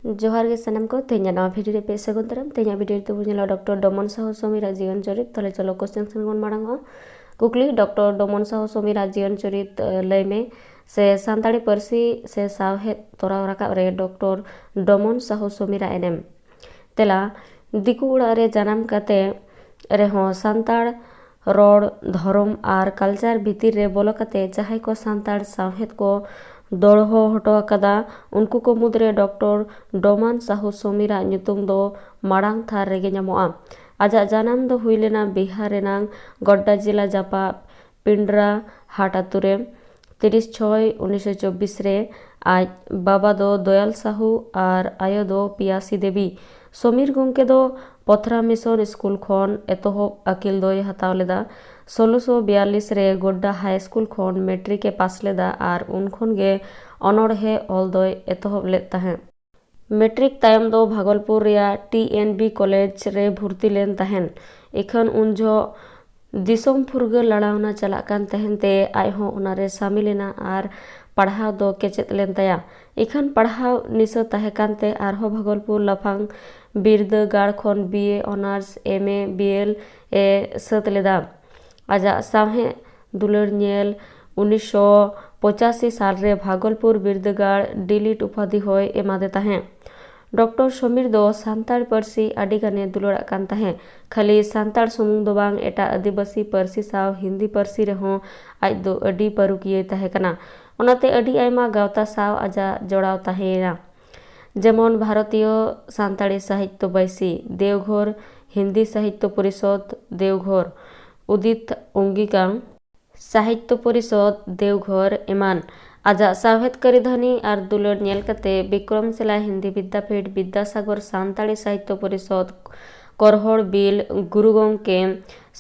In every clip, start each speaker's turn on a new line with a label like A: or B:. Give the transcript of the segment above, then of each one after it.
A: जोहार गे सनम को तेज नवा भिडियो रे पे सगुन तरम तेज भिडियो तो बुझला डॉक्टर डमन साहू समीरा जीवन चरित तले चलो क्वेश्चन सन मांग कुकली डॉक्टर डमन साहू समीरा जीवन चरित लय में से सानताड़ी परसी से सावहेद तोराव राकाब रे डॉक्टर डमन साहू समीरा एनेम तेला दिकु उड़ा रे जनाम कते रेहो सानताड़ रोड धर्म और कल्चर भीतर रे बोलो कते जहां को सानताड़ सावहेद को दौड़ो हटो कदा उनको को मुद्रे डॉक्टर डमन साहू समीरा ᱧᱩᱛᱩᱢ ᱫᱚ ᱢᱟᱲᱟᱝ ᱛᱷᱟᱨ ᱨᱮᱜᱮ ᱧᱟᱢᱚᱜᱼᱟ। ᱟᱡᱟᱜ ᱡᱟᱱᱟᱢ ᱫᱚ ᱦᱩᱭ ᱞᱮᱱᱟ ᱵᱤᱦᱟᱨ ᱨᱮᱱᱟᱜ ᱜᱚᱰᱰᱟ ᱡᱮᱞᱟ ᱡᱟᱯᱟᱜ ᱯᱤᱱᱰᱨᱟ ᱦᱟᱴ ᱟᱛᱩ ᱨᱮ 30/6/1924 ᱨᱮ। ᱟᱡ ᱵᱟᱵᱟ ᱫᱚ ᱫᱚᱭᱟᱞ ᱥᱟᱦᱩ ᱟᱨ ᱟᱭᱳ ᱫᱚ ᱯᱤᱭᱟᱥᱤ ᱫᱮᱵী। समीर गंके दो पथरा मिशन स्कूल खन एतहब आकिल दोय हताव लेदा। 1642 रे गोड्डा हाई स्कूल खन मैट्रिके पास लेदा और उन खन गे अनड़हे ऑल दोय एतहब लेद ताहें। मैट्रिक तायम दो भागलपुर रिया TNB कॉलेज रे भर्ती लेन ताहें। इखन उनजो दिसोम फुरगल लड़ावना चला कान तहनते आय हो उनारे शामिलेना और पढ़ाव दो केचेत लेन ताया। इखन पढ़ाव निसो ताहे कानते आरहो भागलपुर लाफांग बिरदगाड़ खन BA ऑनर्स MA BL ए सत लेदा। आजा साहे दुलर नेल 1985 साल रे भागलपुर बिरदगाड़ डिलीट उपाधि होय एमादे ताहें। डॉक्टर समीर दो सानताड़ परसी आडी गाने दुलड़ा कान ताहें। खाली सानताड़ सुमुंग दो बांग एटा आदिवासी परसी साव हिंदी परसी रेहों आज दो अडी परुकिये ताहे कना। ओनाते अडी आयमा गावता साव आजा जोड़ाव ताहेना जेमन भारतीय सानताड़ी साहित्य बैसी देवघर हिंदी साहित्य परिषद देवघर उदित अंगिकांग साहित्य परिषद देवघर एमान। आजा सावहेद करिधानी और दुलर नेल कते विक्रमशिला हिंदी विद्यापीठ विद्यासागर सानताड़ी साहित्य परिषद करहड़ बिल गुरु गंके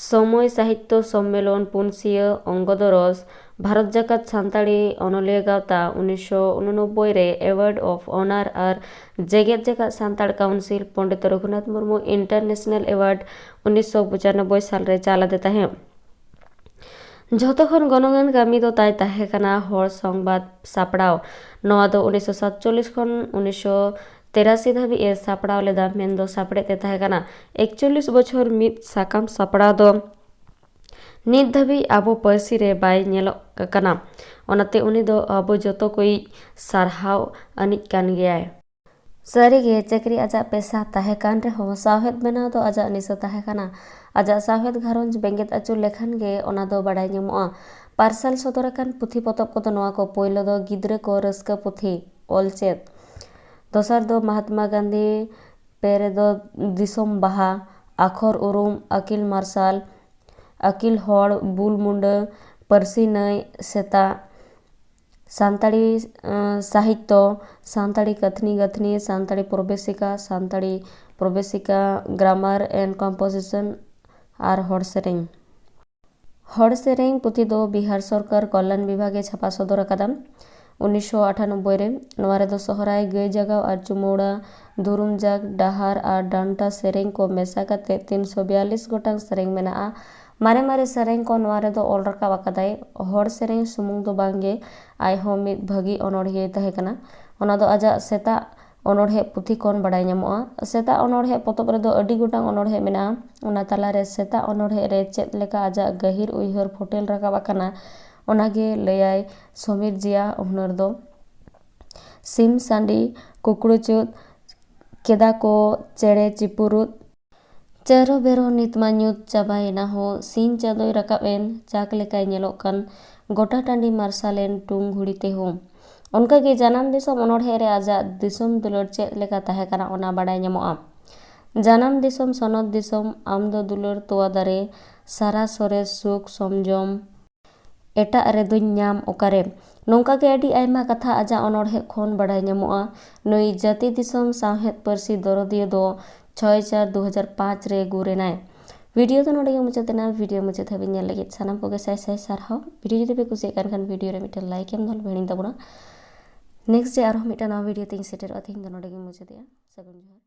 A: समय साहित्य सम्मेलन पुनसिय अंगदरस भारत जाकात सानताड़ी अनलिया गावता 1989 रे एवार्ड ऑफ ऑनर और जेगेत जाकात सानताड़ council Pandit Raghunath Murmu international award 1995 साल रे चाला देता है। झोतोखन गणगान कामी दो ताय ताहे कना हर संबाद सापड़ाव नवा दो 1947 खन 1983 धाबी ए सापड़ाव लेदा मेन दो सापड़े ते ताहे कना 41 बछर मित साकाम सापड़ाव दो नित धाबी आबो परसी रे बाय नेलो कना। ओनाते उनी दो आबो जतो कोई सारहाव अनिक कान गयाय। सारी गे चक्री आजा पेशा ताहे कान रे हो सावहेद बनाव दो आजा निसो ताहे कना। आजा सावहेद घारंज बेंगेत अचुर लेखान गे ओना दो बाडाय ᱧᱟᱢᱚᱜᱼᱟ। पार्सल सदराकान पुथी पतब को नवा को पोयलो दो गिद्रे को रस्का पुथी ऑलचेत दोसर दो महात्मा गांधी पेरे दो दिसोम बाहा आखर उरुम अकिल मार्शल अकिल हड़ बुल मुंडा परसी नई सेता सानताड़ी साहित्य सानताड़ी कथनी गथनी सानताड़ी प्रवेशिका ग्रामर एंड कंपोजिशन और हड़ सेरेंग पुथी दो बिहार सरकार कल्याण विभागे छापा सदर अकादा 1998 रे। नवा रे दो सोहराय गई जगाव और चुमौड़ा धुरुम जाग डाहार और डांटा सेरेंग को मेसा कते 342 गोटांग सेरेंग मेना। मारे मारे सेरेंग को नवा रे दो ऑल रकाब अकादाय। हड़ सेरेंग सुमुंग दो बांगे आय हो मित भागी अनड़हे ताहे कना। ओना दो आजा सेता अनड़हे पुथी कोन बाडाय ᱧᱟᱢᱚᱜᱼᱟ। सेता अनड़हे पोतब रे दो अडी गोटांग अनड़हे मेना। ओना ताला रे सेता अनड़हे रे चेद लेका आजा गहिर उयहर फोटेल रकाब अकाना ओनागे लयाय समीर जिया हुनर दो सिम सांडी कुकड़ुचुद केदा को चेड़े चिपुरुद चेरो बेरो नितमा ᱧᱩᱛ चाबायना हो सिन चादोय रकाबेन चाक लेकाय नेलोग कान गोटा टांडी मार्शालेन टुंग घुड़ीते हो। उनका गे जानाम दिसोम अनड़हे रे आजा दिसोम दुलर चेद लेका ताहे काना ओना बाडाय ᱧᱟᱢᱚᱜᱼᱟ। जानाम दिसोम सनद दिसोम आम दो दुलर तोवा दारे सारा सरे सुख समजम एटा रे दुñ ᱧᱟᱢ ओकारे नोंका गे आडी आयमा कथा आजा अनड़हे खन बाडाय ᱧᱟᱢᱚᱜᱼᱟ। नुई जाति दिसोम सावहेद परसी दरदिया दो 6/4/2005 रे गुरेनाय। वीडियो तो नोडे मुचातेना वीडियो मुचात हाबि नेल लगित सानाम कोगे साय साय सारहाव। वीडियो जुदि पे कुसिया कान खान वीडियो रे मिटे लाइक एम दल भेणिन ताबोना। नेक्स्ट डे आरो मिटा नवा वीडियो तिंग सेटेर अथिंग दो नोडे मुचातेया सगुन जोहार।